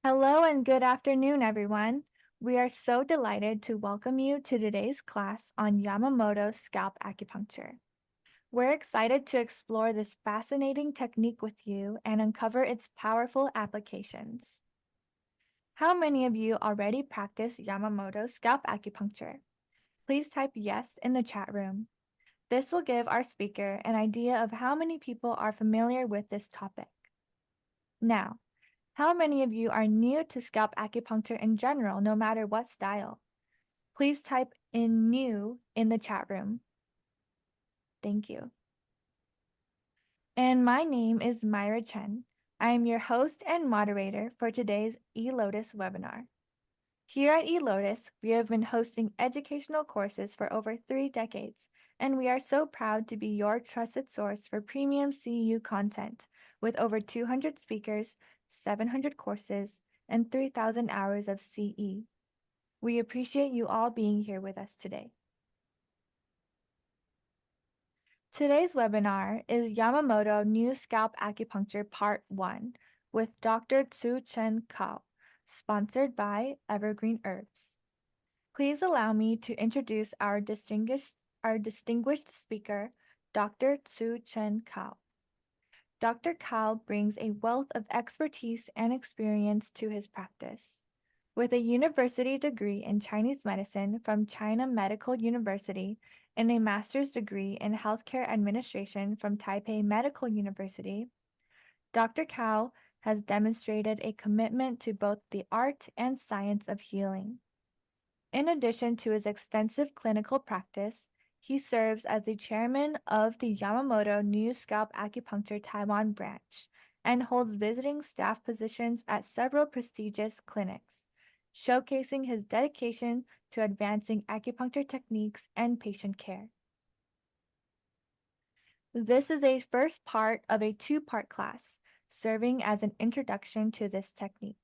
Hello and good afternoon, everyone. We are so delighted to welcome you to today's class on Yamamoto scalp acupuncture. We're excited to explore this fascinating technique with you and uncover its powerful applications. How many of you already practice Yamamoto scalp acupuncture? Please type yes in the chat room. This will give our speaker an idea of how many people are familiar with this topic. Now, how many of you are new to scalp acupuncture in general, no matter what style? Please type in new in the chat room. Thank you. And my name is Myra Chen. I am your host and moderator for today's eLotus webinar. Here at eLotus, we have been hosting educational courses for over 3 decades, and we are so proud to be your trusted source for premium CEU content with over 200 speakers, 700 courses, and 3,000 hours of CE. We appreciate you all being here with us today. Today's webinar is Yamamoto New Scalp Acupuncture Part 1 with Dr. Tzu Chen Kao, sponsored by Evergreen Herbs. Please allow me to introduce our distinguished speaker, Dr. Tzu Chen Kao. Dr. Kao brings a wealth of expertise and experience to his practice. With a university degree in Chinese medicine from China Medical University and a master's degree in healthcare administration from Taipei Medical University, Dr. Kao has demonstrated a commitment to both the art and science of healing. In addition to his extensive clinical practice, he serves as the chairman of the Yamamoto New Scalp Acupuncture Taiwan branch and holds visiting staff positions at several prestigious clinics, showcasing his dedication to advancing acupuncture techniques and patient care. This is a first part of a two-part class, serving as an introduction to this technique.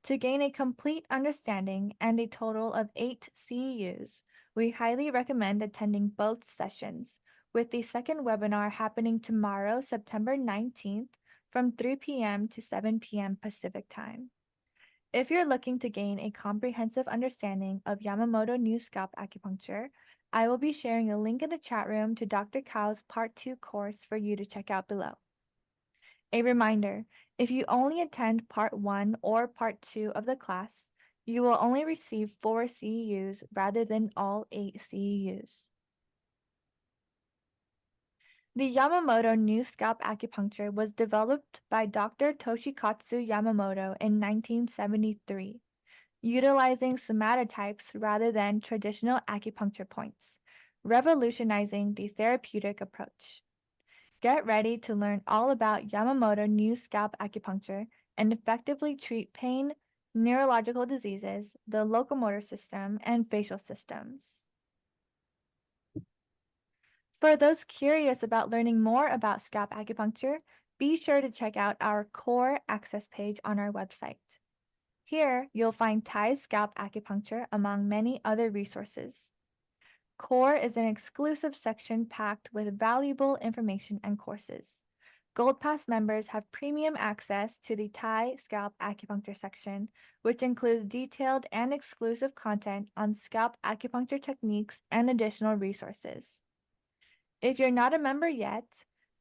To gain a complete understanding and a total of 8 CEUs, we highly recommend attending both sessions, with the second webinar happening tomorrow, September 19th, from 3 p.m. to 7 p.m. Pacific Time. If you're looking to gain a comprehensive understanding of Yamamoto New Scalp Acupuncture, I will be sharing a link in the chat room to Dr. Kao's Part 2 course for you to check out below. A reminder, if you only attend Part 1 or Part 2 of the class, you will only receive 4 CEUs rather than all 8 CEUs. The Yamamoto New Scalp Acupuncture was developed by Dr. Toshikatsu Yamamoto in 1973, utilizing somatotypes rather than traditional acupuncture points, revolutionizing the therapeutic approach. Get ready to learn all about Yamamoto New Scalp Acupuncture and effectively treat pain, neurological diseases, the locomotor system, and facial systems. For those curious about learning more about scalp acupuncture, be sure to check out our core access page on our website. Here, you'll find Thai scalp acupuncture among many other resources. Core is an exclusive section packed with valuable information and courses. Gold Pass members have premium access to the Thai Scalp Acupuncture section, which includes detailed and exclusive content on scalp acupuncture techniques and additional resources. If you're not a member yet,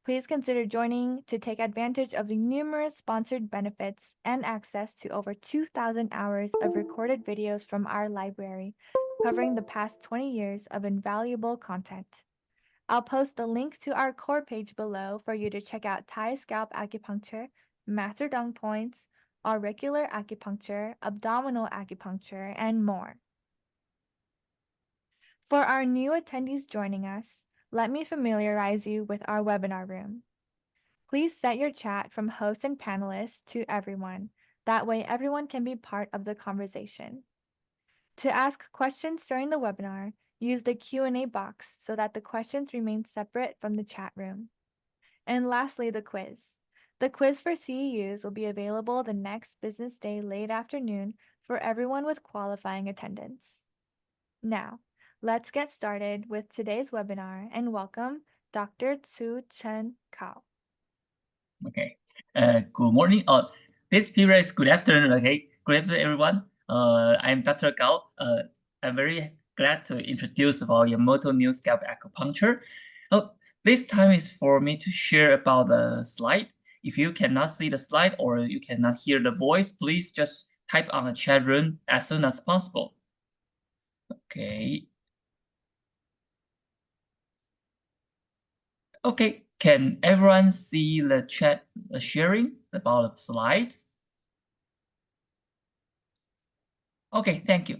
please consider joining to take advantage of the numerous sponsored benefits and access to over 2,000 hours of recorded videos from our library, covering the past 20 years of invaluable content. I'll post the link to our core page below for you to check out Thai scalp acupuncture, master dung points, auricular acupuncture, abdominal acupuncture, and more. For our new attendees joining us, let me familiarize you with our webinar room. Please set your chat from host and panelists to everyone. That way everyone can be part of the conversation. To ask questions during the webinar, use the Q&A box so that the questions remain separate from the chat room. And lastly, the quiz. The quiz for CEUs will be available the next business day late afternoon for everyone with qualifying attendance. Now, let's get started with today's webinar and welcome Dr. Tzu Chen Kao. Okay. Good morning. this period is good afternoon, okay? Good afternoon, everyone. I'm Dr. Gao. I'm very glad to introduce about Yamamoto New Scalp Acupuncture. Oh, this time is for me to share about the slide. If you cannot see the slide or you cannot hear the voice, please just type on the chat room as soon as possible. Okay. Okay, can everyone see the chat sharing about the slides? Okay, thank you.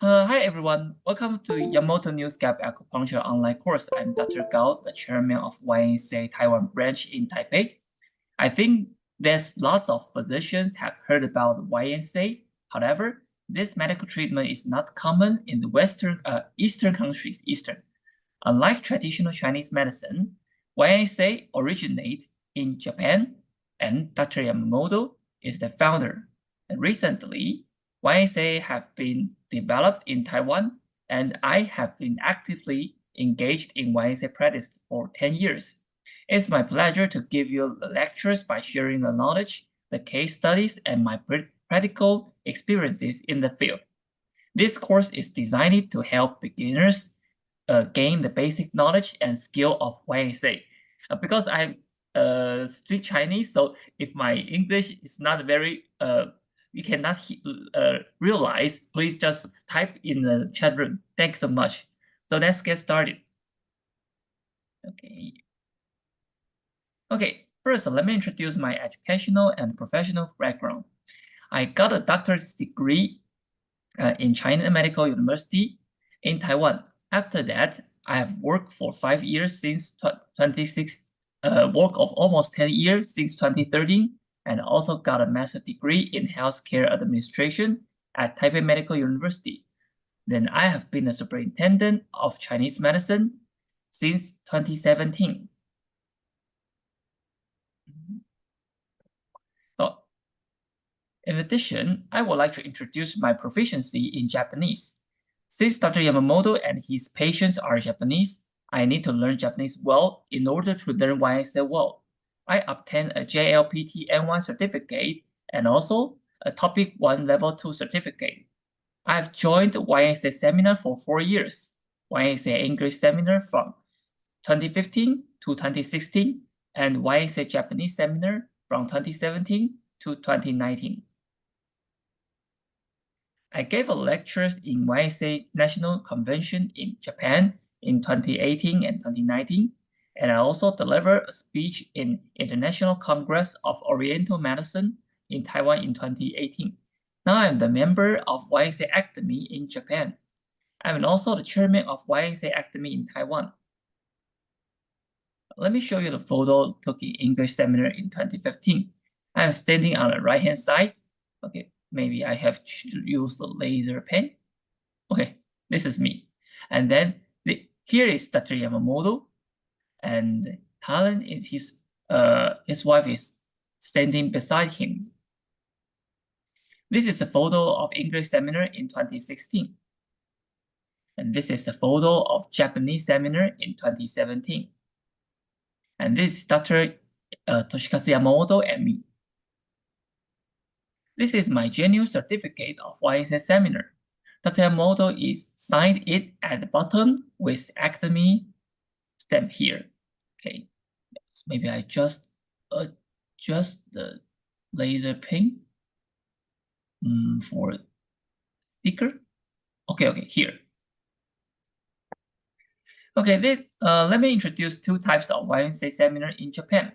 Hi everyone, welcome to Yamamoto New Scalp Acupuncture online course. I'm Dr. Gao, the chairman of YNSA Taiwan branch in Taipei. I think there's lots of physicians have heard about YNSA. However, this medical treatment is not common in the Eastern countries. Unlike traditional Chinese medicine, YNSA originates in Japan, and Dr. Yamamoto is the founder. And recently, YNSA have been developed in Taiwan, and I have been actively engaged in YNSA practice for 10 years. It's my pleasure to give you the lectures by sharing the knowledge, the case studies, and my practical experiences in the field. This course is designed to help beginners gain the basic knowledge and skill of YNSA. Because I speak Chinese, so if my English is not very, you cannot realize, please just type in the chat room. Thanks so much. So let's get started. Okay. Okay, first, let me introduce my educational and professional background. I got a doctor's degree in China Medical University in Taiwan. After that, I have worked for 5 years since 26, work of almost 10 years since 2013, and also got a master's degree in healthcare administration at Taipei Medical University. Then I have been a superintendent of Chinese medicine since 2017. So, in addition, I would like to introduce my proficiency in Japanese. Since Dr. Yamamoto and his patients are Japanese, I need to learn Japanese well in order to learn YNSA well. I obtained a JLPT N1 certificate and also a Topic 1 Level 2 certificate. I have joined the YNSA seminar for 4 years, YNSA English seminar from 2015 to 2016, and YNSA Japanese seminar from 2017 to 2019. I gave lectures in YNSA National Convention in Japan in 2018 and 2019, and I also delivered a speech in International Congress of Oriental Medicine in Taiwan in 2018. Now I'm the member of YNSA Academy in Japan. I'm also the chairman of YNSA Academy in Taiwan. Let me show you the photo took in English seminar in 2015. I'm standing on the right-hand side. Okay, maybe I have to use the laser pen. Okay, this is me. And then here is Dr. Yamamoto, and Helen is his wife is standing beside him. This is a photo of English seminar in 2016. And this is a photo of Japanese seminar in 2017. And this is Dr. Toshikatsu Yamamoto and me. This is my genuine certificate of YNSA seminar. Dr. Yamamoto is signed it at the bottom with Academy stamp here. Okay, so maybe I just adjust the laser pen for sticker. Okay, here. Okay, let me introduce 2 types of YNSA seminar in Japan.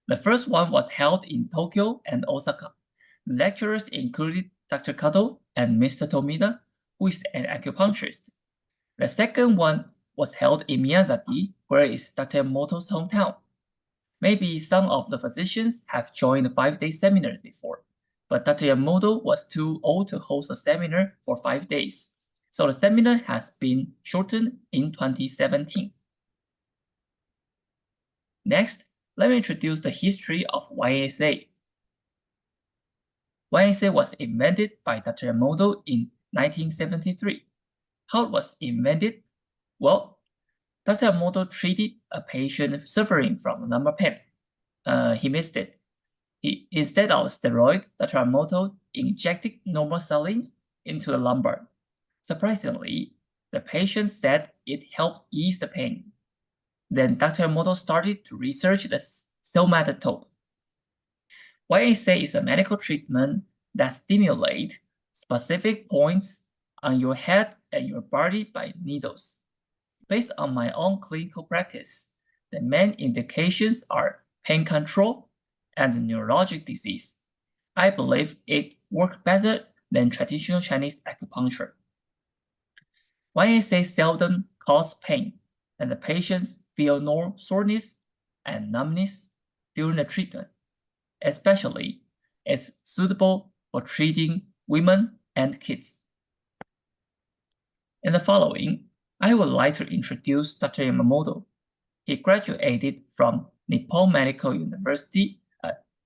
The first one was held in Tokyo and Osaka. The lecturers included Dr. Kato and Mr. Tomita, who is an acupuncturist. The second one was held in Miyazaki, where is Dr. Yamamoto's hometown. Maybe some of the physicians have joined the 5-day seminar before, but Dr. Yamamoto was too old to host a seminar for 5 days, so the seminar has been shortened in 2017. Next, let me introduce the history of YNSA. YNSA was invented by Dr. Yamamoto in 1973. How it was invented? Well, Dr. Yamamoto treated a patient suffering from lumbar pain. He missed it. Instead of steroid, Dr. Yamamoto injected normal saline into the lumbar. Surprisingly, the patient said it helped ease the pain. Then Dr. Yamamoto started to research the somatotope. YNSA is a medical treatment that stimulates specific points on your head and your body by needles. Based on my own clinical practice, the main indications are pain control and neurologic disease. I believe it works better than traditional Chinese acupuncture. YNSA seldom cause pain, and the patients feel no soreness and numbness during the treatment. Especially, it's suitable for treating women and kids. In the following, I would like to introduce Dr. Yamamoto. He graduated from Nippon Medical University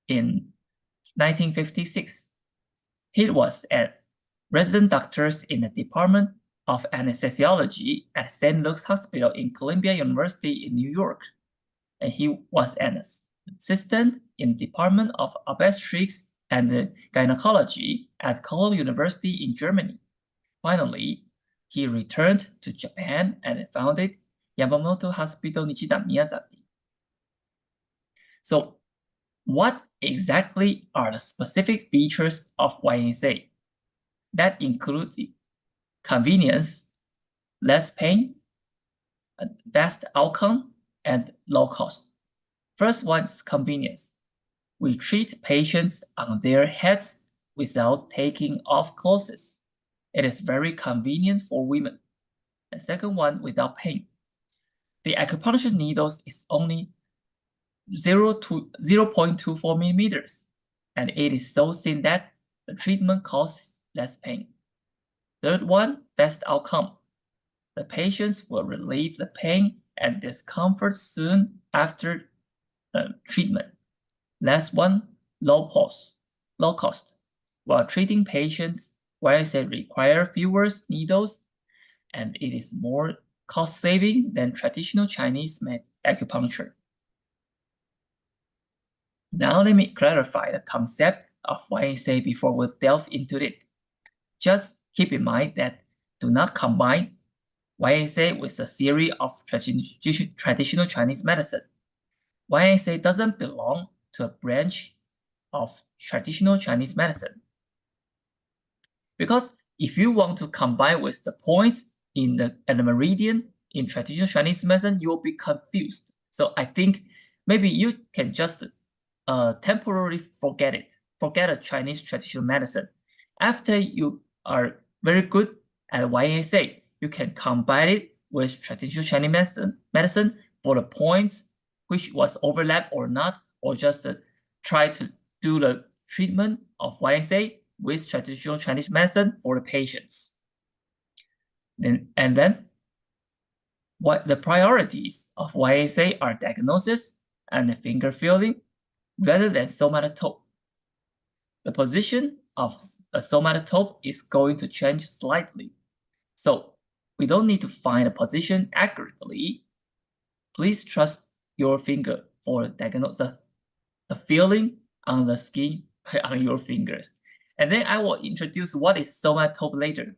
in 1956. He was a resident doctor in the Department of Anesthesiology at St. Luke's Hospital in Columbia University in New York, and he was an assistant in the Department of Obstetrics and Gynecology at Cologne University in Germany. Finally, he returned to Japan and founded Yamamoto Hospital Nichidan Miyazaki. So, what exactly are the specific features of YNSA? That includes convenience, less pain, best outcome, and low cost. First one is convenience. We treat patients on their heads without taking off clothes. It is very convenient for women. The second one, without pain. The acupuncture needles is only 0.24 millimeters, and it is so thin that the treatment causes less pain. Third one, best outcome. The patients will relieve the pain and discomfort soon after treatment. Last one, low cost. While treating patients, YNSA require fewer needles, and it is more cost-saving than traditional Chinese acupuncture. Now let me clarify the concept of YNSA before we delve into it. Just keep in mind that do not combine YNSA with a theory of traditional Chinese medicine. YNSA doesn't belong to a branch of traditional Chinese medicine. Because if you want to combine with the points in the meridian in traditional Chinese medicine, you will be confused. So I think maybe you can just temporarily forget a Chinese traditional medicine. After you are very good at YNSA, you can combine it with traditional Chinese medicine for the points which was overlap or not, or just try to do the treatment of YNSA with traditional Chinese medicine for the patients. Then what the priorities of YNSA are diagnosis and finger feeling rather than somatotope. The position of a somatotope is going to change slightly. So we don't need to find a position accurately. Please trust your finger for diagnosis, the feeling on the skin on your fingers. And then I will introduce what is somatotope later.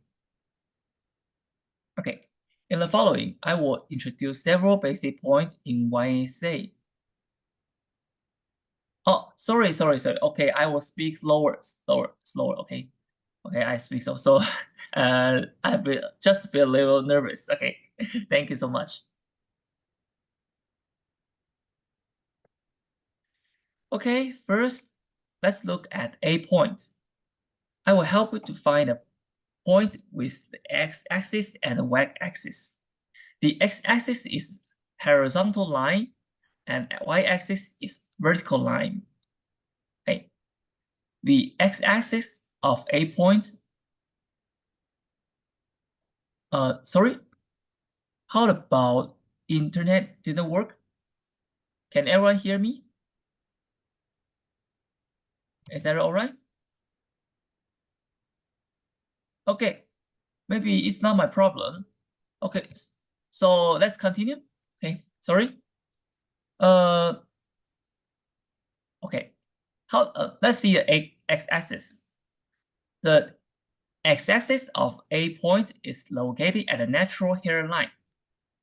Okay, in the following, I will introduce several basic points in YNSA. Oh, sorry. Okay, I will speak slower. Okay, I speak so. I just feel a little nervous. Okay, thank you so much. Okay, first, let's look at a point. I will help you to find a point with the x-axis and the y-axis. The x-axis is horizontal line, and y-axis is vertical line. Okay. The x-axis of a point. Sorry. How about internet didn't work? Can everyone hear me? Is that all right? Okay, maybe it's not my problem. Okay, so let's continue. Okay, sorry. Okay, Let's see the x-axis. The x-axis of A point is located at the natural hairline.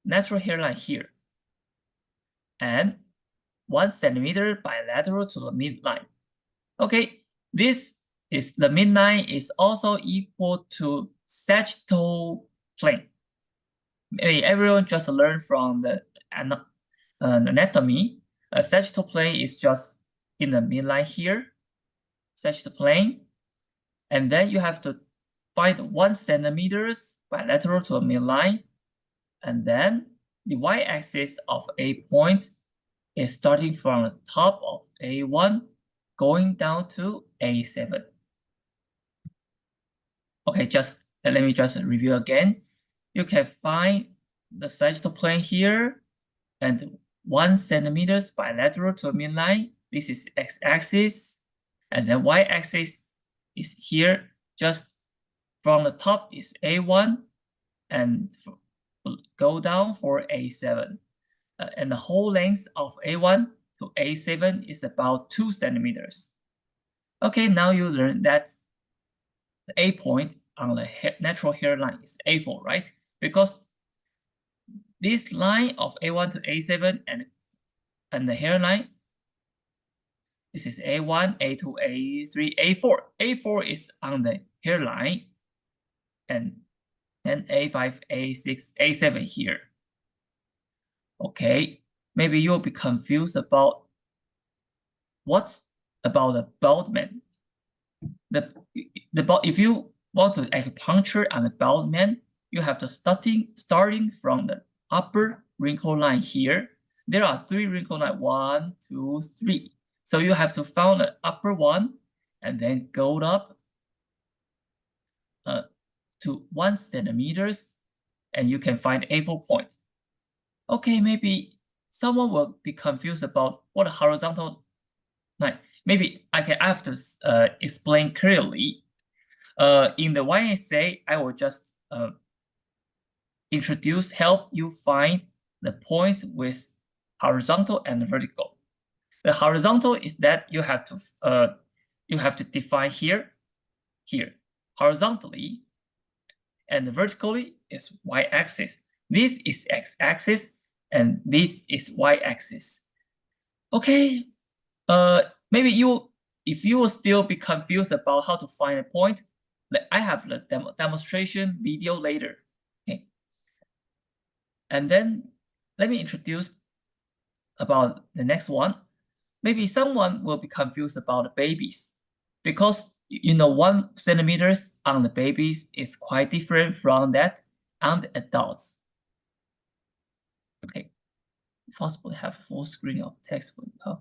Natural hairline here. And 1 centimeter bilateral to the midline. Okay, this is the midline is also equal to sagittal plane. Maybe everyone just learned from the anatomy. A sagittal plane is just in the midline here, sagittal plane, and then you have to find 1 centimeters bilateral to the midline, and then the y-axis of A point is starting from the top of A1 going down to A7. Okay, let me just review again. You can find the sagittal plane here and 1 centimeters bilateral to the midline. This is x-axis, and then y-axis is here. Just from the top is A1 and go down for A7. And the whole length of A1 to A7 is about 2 centimeters. Okay, now you learn that the A point on the natural hairline is A4, right? Because this line of A1 to A7 and the hairline, this is A1, A2, A3, A4. A4 is on the hairline, and then A5, A6, A7 here. Okay, maybe you'll be confused about what's about the bald man. If you want to acupuncture on the bald man, you have to starting from the upper wrinkle line here. There are 3 wrinkle lines, 1, 2, 3. So you have to find the upper one and then go up to 1 centimeters, and you can find A4 point. Okay, maybe someone will be confused about what a horizontal line. Maybe I have to explain clearly. In the YNSA, I will just help you find the points with horizontal and vertical. The horizontal is that you have to define here, horizontally, and vertically is y-axis. This is x-axis, and this is y-axis. Okay, maybe if you will still be confused about how to find a point, I have the demonstration video later. Okay, and then let me introduce about the next one. Maybe someone will be confused about the babies, because 1 centimeters on the babies is quite different from that on the adults. Okay, possibly have full screen of text for the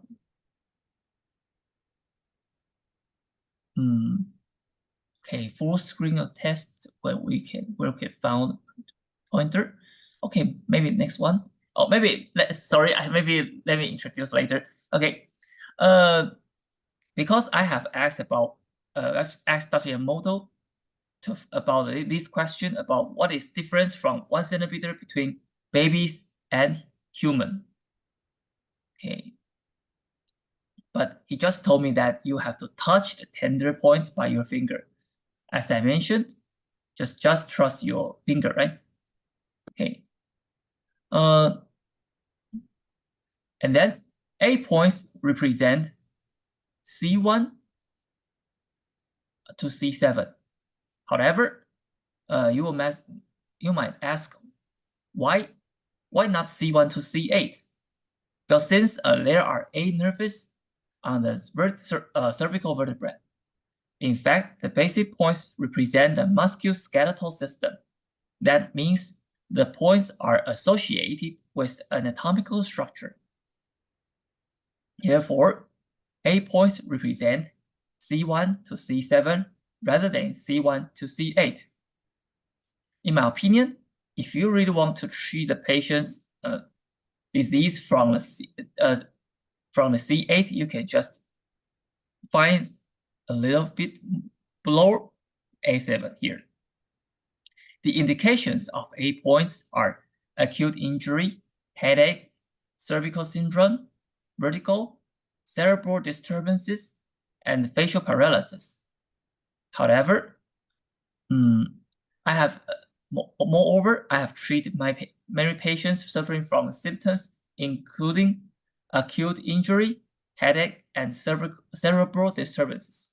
Okay, full screen of text where we can found pointer. Okay, maybe next one. Oh, maybe maybe let me introduce later. Okay, because I have asked about asked Dr. Yamamoto about this question about what is difference from 1 centimeter between babies and human. Okay, but he just told me that you have to touch the tender points by your finger. As I mentioned, just trust your finger, right? Okay. And then A points represent C1 to C7. However, you might ask why not C1 to C8? Because since there are 8 nerves on the cervical vertebrae. In fact, the basic points represent the musculoskeletal system. That means the points are associated with anatomical structure. Therefore, A points represent C1 to C7 rather than C1 to C8. In my opinion, if you really want to treat the patient's disease from the C8, you can just find a little bit below A7 here. The indications of A points are acute injury, headache, cervical syndrome, vertigo, cerebral disturbances, and facial paralysis. However, moreover, I have treated many patients suffering from symptoms including acute injury, headache, and cerebral disturbances.